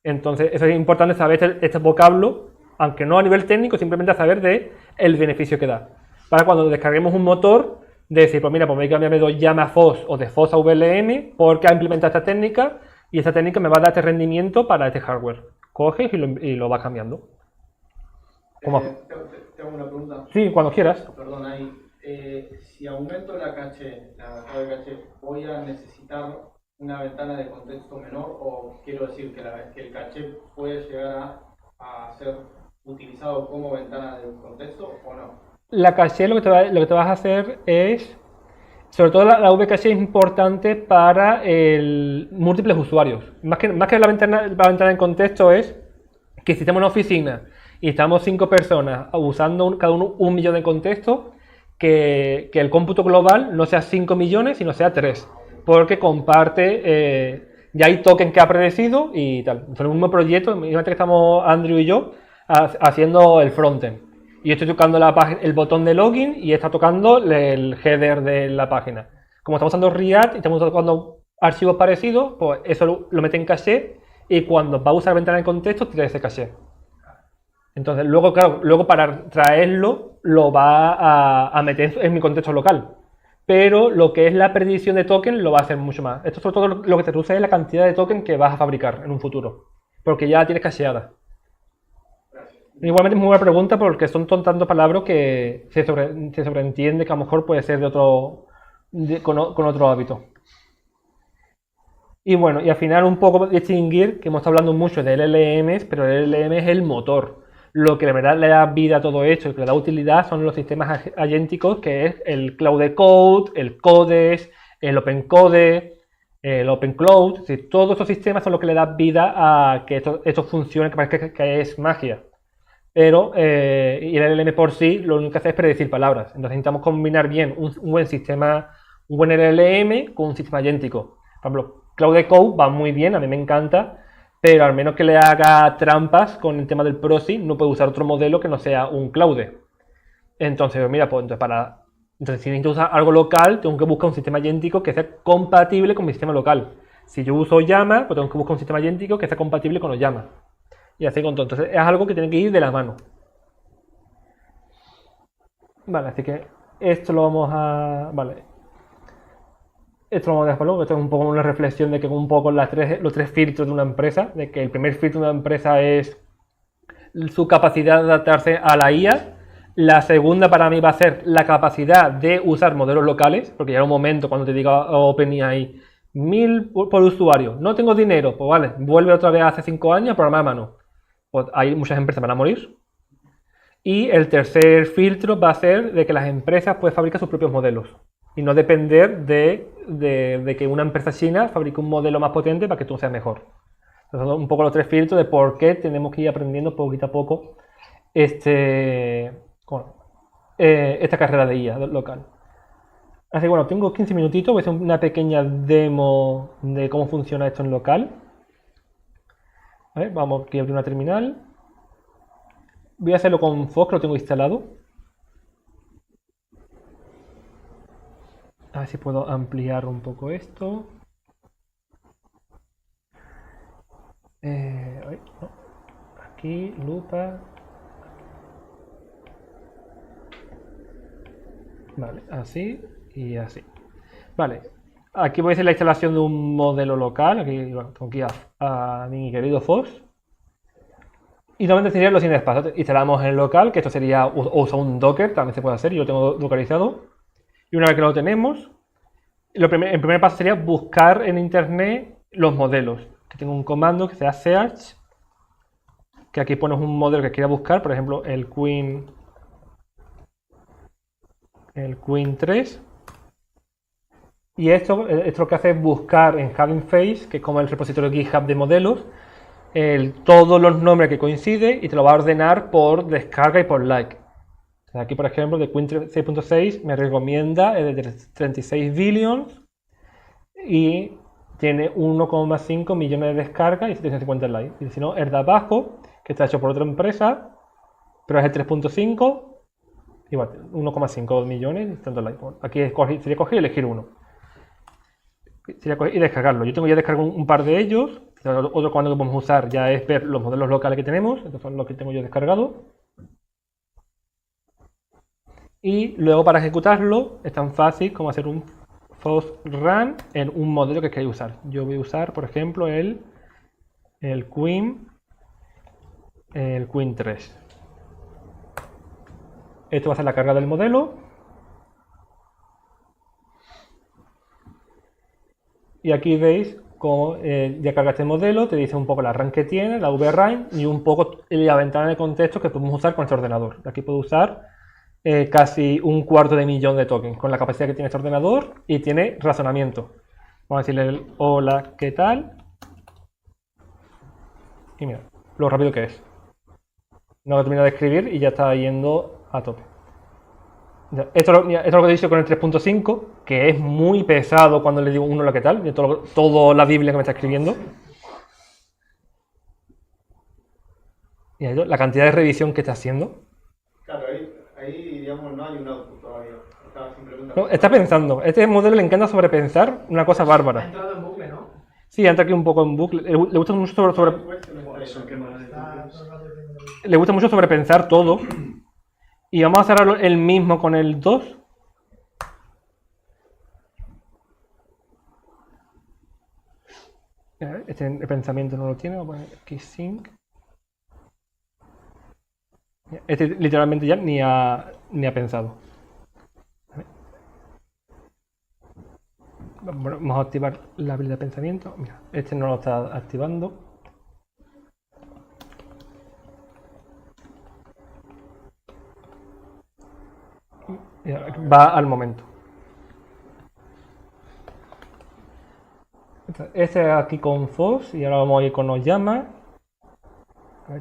Entonces, eso es importante saber este vocablo, aunque no a nivel técnico, simplemente a saber el beneficio que da. Para cuando descarguemos un motor, decir, pues mira, pues me voy a cambiarme de Oyama a FOSS o de FOSS a VLM porque ha implementado esta técnica y esta técnica me va a dar este rendimiento para este hardware. Coges y lo vas cambiando. Tengo una pregunta. Sí, cuando quieras. Perdón, ahí. Si aumento la caché, la clave caché, ¿voy a necesitar una ventana de contexto menor? O quiero decir que el caché puede llegar a ser utilizado como ventana de contexto o no. La caché lo que te vas a hacer es, sobre todo la VCache es importante para múltiples usuarios. Más que la ventana de contexto es que si estamos en una oficina y estamos 5 personas usando cada uno 1 millón de contextos, que el cómputo global no sea 5 millones, sino sea 3, porque comparte, ya hay token que ha predecido y tal. En el mismo proyecto, imagínate que estamos Andrew y yo haciendo el frontend, y yo estoy tocando el botón de login y está tocando el header de la página. Como estamos usando React y estamos tocando archivos parecidos, pues eso lo mete en caché, y cuando va a usar ventana de contexto trae ese caché. Entonces, luego para traerlo lo va a meter en mi contexto local. Pero lo que es la predicción de token lo va a hacer mucho más. Esto sobre todo lo que te reduce es la cantidad de token que vas a fabricar en un futuro, porque ya la tienes cacheada. Gracias. Igualmente es muy buena pregunta porque son tantos palabras que se sobreentiende que a lo mejor puede ser de otro, con otro hábito. Y bueno, y al final un poco distinguir que hemos estado hablando mucho de LLMs, pero el LLM es el motor. Lo que de verdad le da vida a todo esto y que le da utilidad son los sistemas agénticos, que es el Cloud Code, el Codes, el OpenCode, el OpenCloud. Todos estos sistemas son los que le dan vida a que esto funcione, que parece que es magia. Pero y el LLM por sí lo único que hace es predecir palabras. Entonces necesitamos combinar bien un buen sistema, un buen LLM con un sistema agéntico. Por ejemplo, Cloud Code va muy bien, a mí me encanta, pero al menos que le haga trampas con el tema del proxy, no puede usar otro modelo que no sea un Claude. Entonces, mira, pues entonces, si necesito usar algo local, tengo que buscar un sistema agéntico que sea compatible con mi sistema local. Si yo uso Llama, pues tengo que buscar un sistema agéntico que sea compatible con los Llama. Y así con todo. Entonces, es algo que tiene que ir de la mano. Vale, así que esto lo vamos a. Vale. Esto lo vamos a dejar para luego. Esto es un poco una reflexión de que un poco los tres filtros de una empresa. De que el primer filtro de una empresa es su capacidad de adaptarse a la IA. La segunda para mí va a ser la capacidad de usar modelos locales. Porque llega un momento cuando te diga OpenAI 1000 por usuario. No tengo dinero. Pues vale, vuelve otra vez hace 5 años a programar a mano. Pues hay muchas empresas que van a morir. Y el tercer filtro va a ser de que las empresas pueden fabricar sus propios modelos y no depender de que una empresa china fabrique un modelo más potente para que tú seas mejor. Entonces, son un poco los tres filtros de por qué tenemos que ir aprendiendo poquito a poco este, esta carrera de IA local. Así que bueno, tengo 15 minutitos, voy a hacer una pequeña demo de cómo funciona esto en local. A ver, vamos aquí a abrir una terminal. Voy a hacerlo con Fox, que lo tengo instalado. A ver si puedo ampliar un poco esto. No. Aquí, lupa. Vale, así y así. Vale, aquí voy a hacer la instalación de un modelo local. Aquí, bueno, tengo aquí a mi querido Fox. Y normalmente serían los siguientes pasos. Instalamos en el local, que esto sería usa un Docker, también se puede hacer, yo lo tengo localizado. Y una vez que lo tenemos, el primer paso sería buscar en internet los modelos. Que tengo un comando que sea search, que aquí pones un modelo que quiera buscar, por ejemplo, el Queen 3. Y esto lo que hace es buscar en Hugging Face, que es como el repositorio GitHub de modelos, todos los nombres que coinciden y te lo va a ordenar por descarga y por like. Aquí, por ejemplo, de Queen 6.6 me recomienda el de 36 billions y tiene 1,5 millones de descargas y 750 likes. Y si no, el de abajo, que está hecho por otra empresa, pero es el 3.5, igual, 1,5 millones y tantos likes. Aquí sería coger y elegir uno. Sería coger y descargarlo. Yo tengo ya descargado un par de ellos. Otro comando que podemos usar ya es ver los modelos locales que tenemos. Estos son los que tengo yo descargados. Y luego para ejecutarlo es tan fácil como hacer un force run en un modelo que queréis usar. Yo voy a usar, por ejemplo, el Queen 3. Esto va a ser la carga del modelo. Y aquí veis cómo ya cargaste el modelo, te dice un poco la RAM que tiene, la VRAM y un poco la ventana de contexto que podemos usar con este ordenador. Aquí puedo usar casi 1/4 de millón de tokens con la capacidad que tiene este ordenador y tiene razonamiento. Vamos a decirle hola, ¿qué tal? Y mira, lo rápido que es. No lo termina de escribir y ya está yendo a tope. Esto es lo que he dicho con el 3.5, que es muy pesado cuando le digo uno lo que tal, de toda la Biblia que me está escribiendo. Y la cantidad de revisión que está haciendo. Claro, ahí digamos, no hay un output todavía. No, está pensando. Este modelo le encanta sobrepensar una cosa bárbara. Ha entrado en bucle, ¿no? Sí, entra aquí un poco en bucle. Le gusta mucho le gusta mucho sobrepensar todo. Y vamos a cerrarlo el mismo con el 2. Este pensamiento no lo tiene. Vamos a poner aquí sync. Este literalmente ya ni ha pensado. Vamos a activar la habilidad de pensamiento. Mira, este no lo está activando. Va al momento. Este aquí con Foss y ahora vamos a ir con Oyama.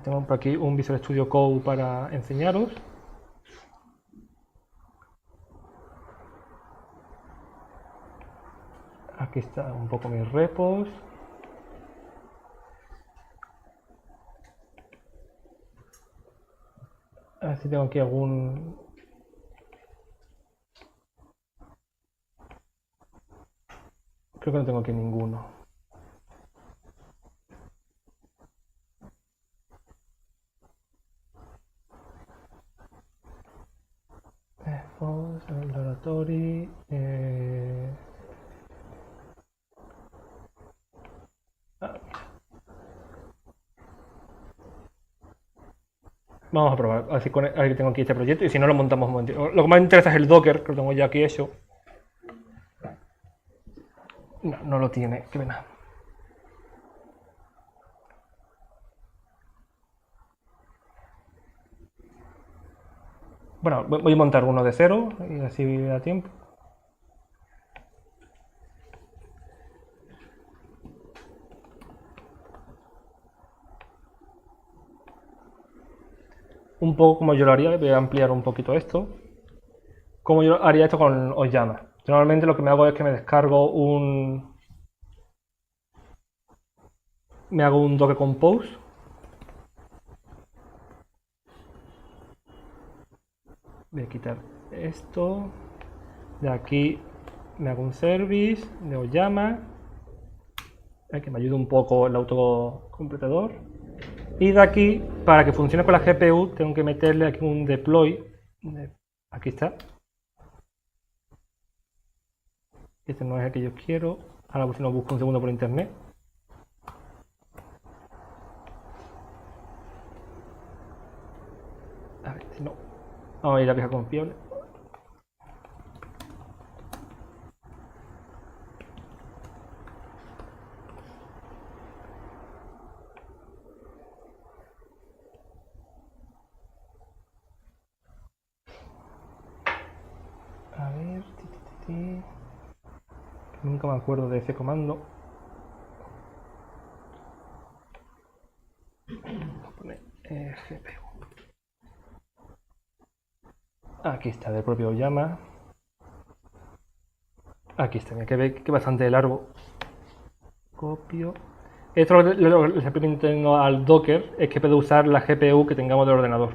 Tengo por aquí un Visual Studio Code para enseñaros. Aquí está un poco mis repos. A ver si tengo aquí algún... Creo que no tengo aquí ninguno. El laboratory. Vamos a probar, a ver si tengo aquí este proyecto y si no lo montamos un momentito. Lo que más me interesa es el Docker, que lo tengo ya aquí hecho. No, no lo tiene, qué pena. Bueno, voy a montar uno de cero y así me da tiempo. Un poco como yo lo haría, voy a ampliar un poquito esto. Como yo haría esto con Oyama. Normalmente lo que me hago es que me descargo me hago un Docker Compose. Voy a quitar esto. De aquí me hago un service de Oyama. Que me ayude un poco el autocompletador. Y de aquí, para que funcione con la GPU, tengo que meterle aquí un deploy. Aquí está. Este no es el que yo quiero. Ahora pues si no busco un segundo por internet. A ver, si no. Vamos a ir a la vieja confiable. A ver. Nunca me acuerdo de ese comando. Voy a poner GPU. Aquí está, del propio Oyama. Aquí está, mira, que ve que bastante largo. Copio. Esto lo que le permite al Docker es que puede usar la GPU que tengamos del ordenador.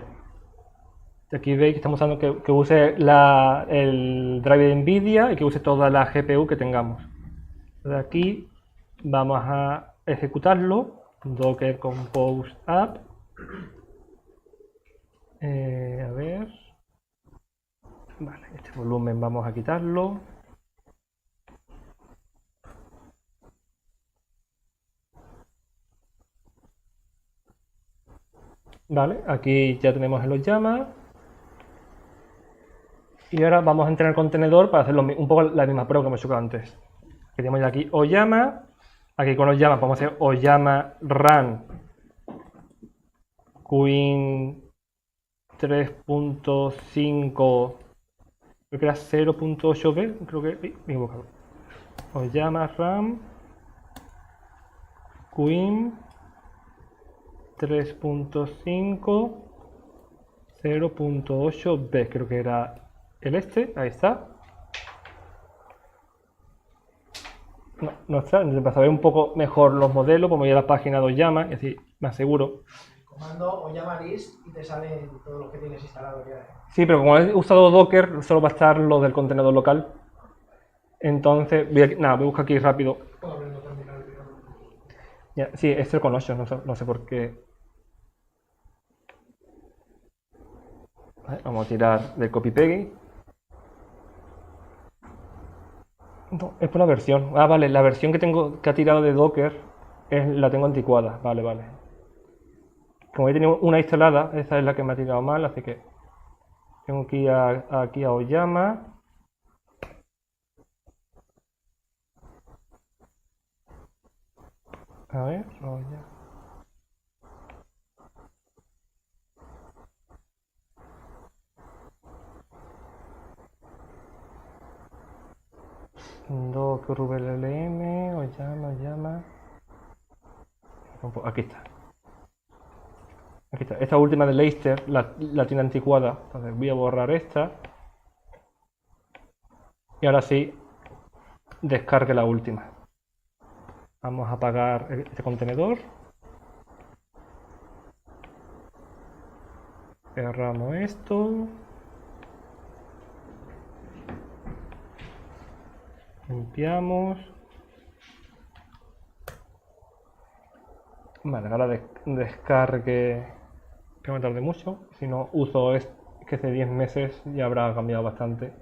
Aquí veis que estamos usando que use el drive de NVIDIA y que use toda la GPU que tengamos. De aquí vamos a ejecutarlo. Docker Compose App. A ver. Vale, este volumen vamos a quitarlo. Vale, aquí ya tenemos el Oyama. Y ahora vamos a entrar al contenedor para hacer un poco la misma prueba que hemos hecho antes. Tenemos ya aquí Oyama. Aquí con Oyama podemos hacer Oyama Run Queen 3.5. Creo que era 0.8b. Creo que. Me he equivocado. Oyama Run Queen 3.5 0.8b. Creo que era el ahí está. No está, para saber un poco mejor los modelos, pues me voy a la página de Oyama y así me aseguro. Comando Oyama list y te sale todo lo que tienes instalado ya. Sí, pero como he usado Docker, solo va a estar lo del contenedor local. Entonces, voy a buscar aquí rápido. Ya, sí, este lo conozco, no sé por qué. Vamos a tirar del copy-pegue. No, es por la versión. Ah, vale, la versión que ha tirado de Docker la tengo anticuada. Vale. Como he tenido una instalada, esa es la que me ha tirado mal, así que tengo que ir aquí a Oyama. A ver, Oyama. Docker VLLM, Oyama. Aquí está. Aquí está. Esta última de Leicester la tiene anticuada. Entonces voy a borrar esta. Y ahora sí, descargue la última. Vamos a apagar este contenedor. Cerramos esto. Limpiamos. Vale, ahora descargue, que no me tarde mucho. Si no uso que hace 10 meses ya habrá cambiado bastante.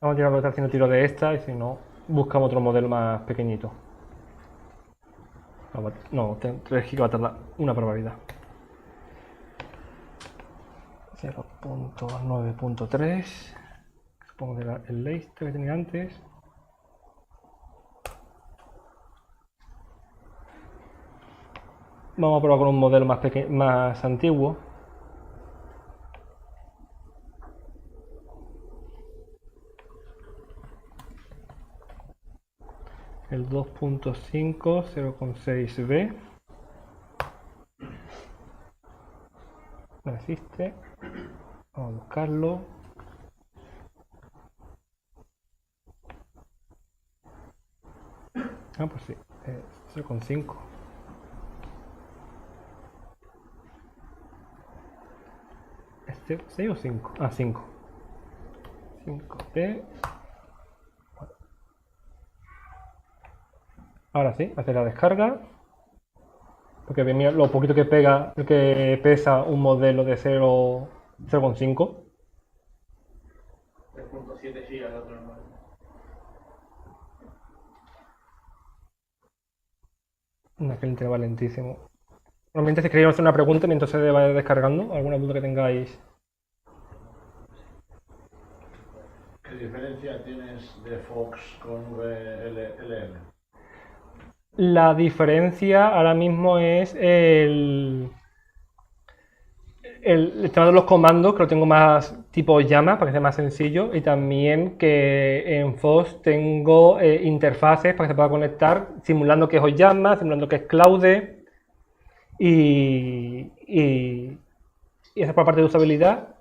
Vamos a tirar lo que está haciendo tiro de esta y si no, buscamos otro modelo más pequeñito. No, 3 GB va a tardar una barbaridad. 0.9.3. Supongo que era el Leicester que tenía antes. Vamos a probar con un modelo más antiguo. El 2.5 0.6B. No existe. Vamos a buscarlo. Ah, pues sí. 0.5. ¿Este 6 o 5? Ah, 5. 5B. Ahora sí, hace la descarga. Porque mira lo poquito que pesa un modelo de 0.5. 3.7 GB el otro normal. Aquel intervalo lentísimo. Normalmente si queréis hacer una pregunta mientras se vaya descargando, alguna duda que tengáis. ¿Qué diferencia tienes de Fox con VLLM? La diferencia ahora mismo es el tema de los comandos, que lo tengo más tipo llama para que sea más sencillo, y también que en Fox tengo interfaces para que se pueda conectar simulando que es Oyama, simulando que es Claude y esa es por la parte de usabilidad.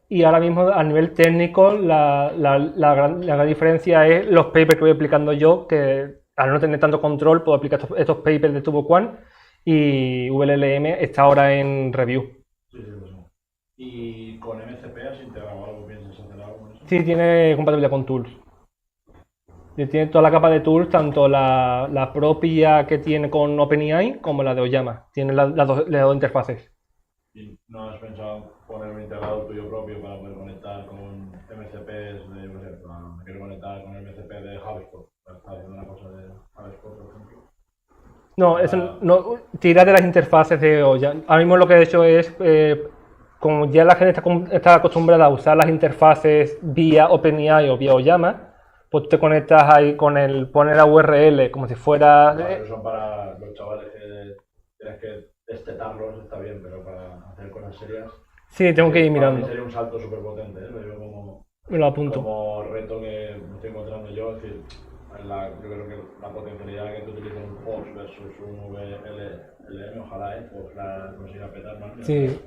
Y ahora mismo a nivel técnico la gran diferencia es los papers que voy aplicando yo, que al no tener tanto control puedo aplicar estos papers de TurboQuant, y VLLM está ahora en review. Sí, lo sé. ¿Y con MCP has integrado algo? ¿Piensas hacer algo con eso? Sí, tiene compatibilidad con tools. Y tiene toda la capa de tools, tanto la propia que tiene con OpenAI como la de Oyama. Tiene las dos interfaces. ¿Y no has pensado poner un integrador tuyo propio para poder conectar con MCPs de, yo qué sé, me quiero conectar con el MCP de HubSpot? Para estar haciendo una cosa de HubSpot, por ejemplo. No, eso no, tira de las interfaces de Oyama. Ahora mismo lo que he hecho es, como ya la gente está acostumbrada a usar las interfaces vía OpenAI o vía Oyama, pues te conectas ahí con poner la URL como si fuera... Vale, son para los chavales que tienes que destetarlos, está bien, pero para hacer cosas serias. Sí, tengo que ir Para mí mirando. sería un salto súper potente, ¿eh? Lo digo Me lo apunto. como reto que me estoy encontrando yo. Es decir, yo creo que la potencialidad que tú utilizas un Fox versus un VLLM, ojalá Fox la consiga petar más. Sí.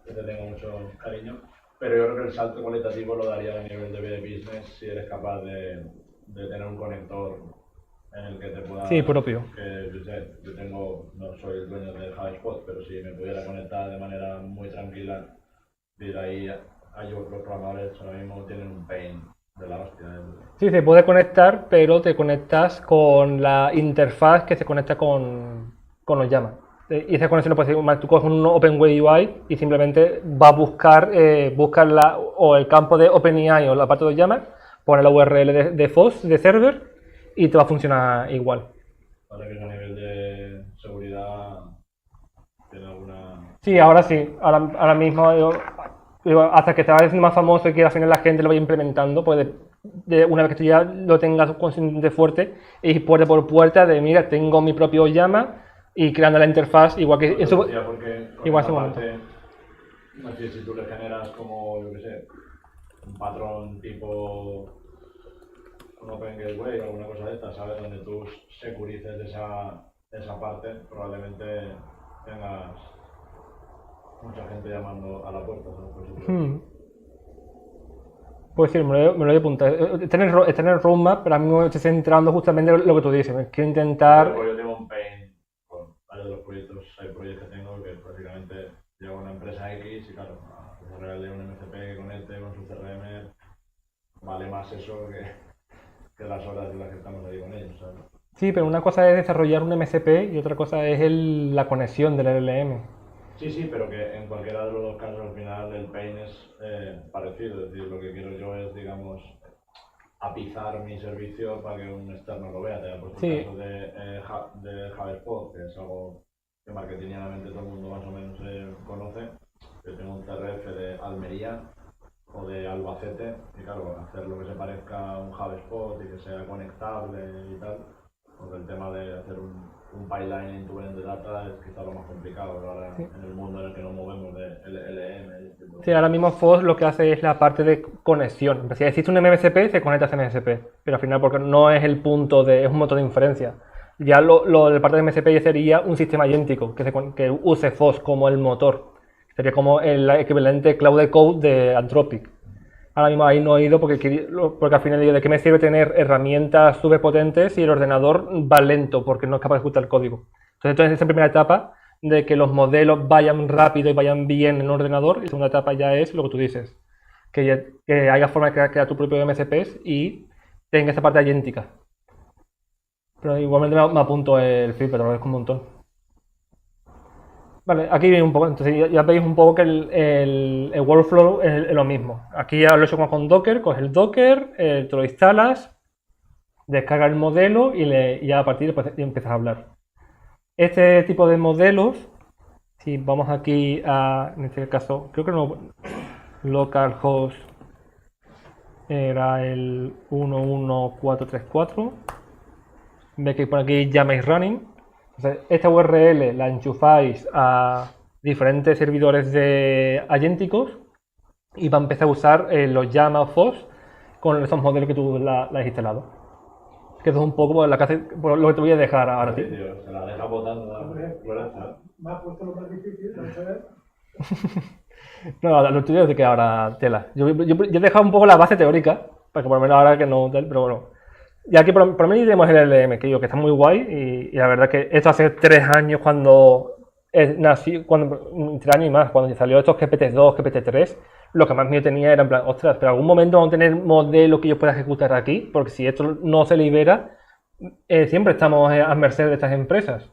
Que te tengo mucho cariño. Pero yo creo que el salto cualitativo lo daría a nivel de business si eres capaz de tener un conector en el que te pueda... Sí, propio. Que yo tengo, no soy el dueño de HubSpot, pero si me pudiera conectar de manera muy tranquila, ir ahí hay otros programadores ahora mismo tienen un pain de la hostia. Sí, se puede conectar, pero te conectas con la interfaz que se conecta con Oyama. Y esa conexión, pues, tú coges un OpenWay UI y simplemente va a buscar, o el campo de OpenAI o la parte de llamas, pone la URL de FOSS, de server, y te va a funcionar igual. Para que a nivel de seguridad tiene alguna... Sí, ahora sí. Ahora mismo, hasta que te vaya siendo más famoso y que al final la gente lo vaya implementando, pues una vez que tú ya lo tengas conscientemente fuerte, y puerta por puerta de, mira, tengo mi propio llama y creando la interfaz, igual que eso. Porque Igual esa ese momento. parte, no sé si tú le generas como, yo qué sé, un patrón tipo un Open Gateway o alguna cosa de esta, ¿sabes? Donde tú securices esa parte, probablemente tengas mucha gente llamando a la puerta, ¿sabes? Pues sí, me lo voy a apuntar. Está en el roadmap, pero a mí me estoy centrando justamente en lo que tú dices. Quiero intentar. Pues yo tengo un pain con varios de los proyectos, hay proyectos que tengo que prácticamente llevo una empresa X y claro, desarrollarle un MCP que conecte con su CRM vale más eso que las horas de las que estamos ahí con ellos, ¿sabes? Sí, pero una cosa es desarrollar un MCP y otra cosa es la conexión del LLM. Sí, pero que en cualquiera de los dos casos al final el pain es parecido, es decir, lo que quiero yo es, digamos, apizar mi servicio para que un externo lo vea. Te he puesto el caso de HubSpot, que es algo que marketingamente todo el mundo más o menos conoce. Yo tengo un TRF de Almería o de Albacete, y claro, hacer lo que se parezca a un HubSpot y que sea conectable y tal, porque el tema de hacer un pipeline end-to-end de data es quizá lo más complicado ahora en el mundo en el que nos movemos de LLM. Sí, ahora mismo FOSS lo que hace es la parte de conexión. Si existe un MSP, se conecta a ese MSP, pero al final porque no es el punto es un motor de inferencia. Ya la parte de MSP ya sería un sistema idéntico que use FOSS como el motor. Sería como el equivalente Cloud Code de Anthropic. Ahora mismo ahí no he ido porque al final digo, ¿de qué me sirve tener herramientas súper potentes si el ordenador va lento porque no es capaz de ejecutar el código? Entonces esa primera etapa de que los modelos vayan rápido y vayan bien en un ordenador, y segunda etapa ya es lo que tú dices, que haya forma de crear tu propio MSPs y tenga esa parte agéntica. Pero igualmente me apunto el feedback, te lo agradezco un montón. Vale, aquí viene un poco, entonces ya veis un poco que el workflow es lo mismo. Aquí ya lo he hecho con Docker, coges el Docker, te lo instalas, descargas el modelo y ya a partir de pues, empiezas a hablar. Este tipo de modelos, si vamos aquí en este caso, creo que no, localhost era el 11434. Ve que por aquí llamáis running. Entonces, esta URL la enchufáis a diferentes servidores agénticos y va a empezar a usar los llama FOSS con esos modelos que tú la has instalado. Que eso es un poco por lo que te voy a dejar ahora. Sí, tío, se la deja botando. Me has puesto lo más difícil, no sé. No, lo tuyo es de que ahora tela. Yo he dejado un poco la base teórica, para que por lo menos ahora que no, pero bueno. Y aquí por lo menos tenemos el LLM, que digo que está muy guay, y la verdad que esto hace 3 años cuando nació, 3 años y más, cuando salió estos GPT-2, GPT-3, lo que más miedo tenía era en plan, ostras, pero algún momento vamos a tener modelos que yo pueda ejecutar aquí, porque si esto no se libera, siempre estamos a merced de estas empresas.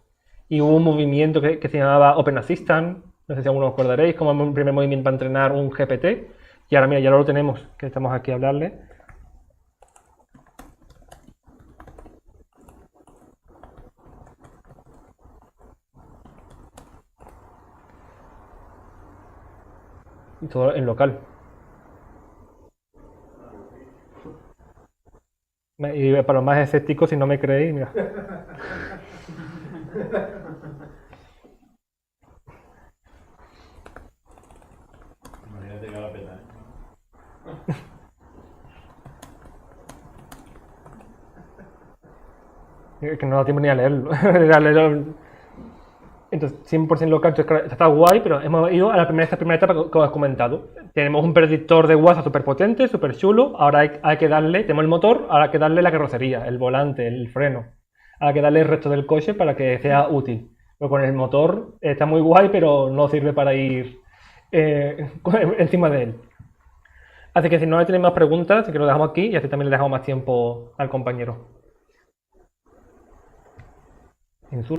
Y hubo un movimiento que se llamaba Open Assistant, no sé si alguno os acordaréis, como un primer movimiento para entrenar un GPT, y ahora mira, ya lo tenemos, que estamos aquí a hablarle. Y todo en local. Y para los más escépticos, si no me creéis, mira. Imagínate que la peta, Que no da tiempo ni a leerlo. Entonces, 100% local, entonces, está guay, pero hemos ido a esta primera etapa que os he comentado. Tenemos un predictor de WhatsApp súper potente, súper chulo. Ahora hay que darle, tenemos el motor, ahora hay que darle la carrocería, el volante, el freno. Ahora hay que darle el resto del coche para que sea útil. Pero con el motor está muy guay, pero no sirve para ir encima de él. Así que si no tenéis más preguntas, que lo dejamos aquí y así también le dejamos más tiempo al compañero.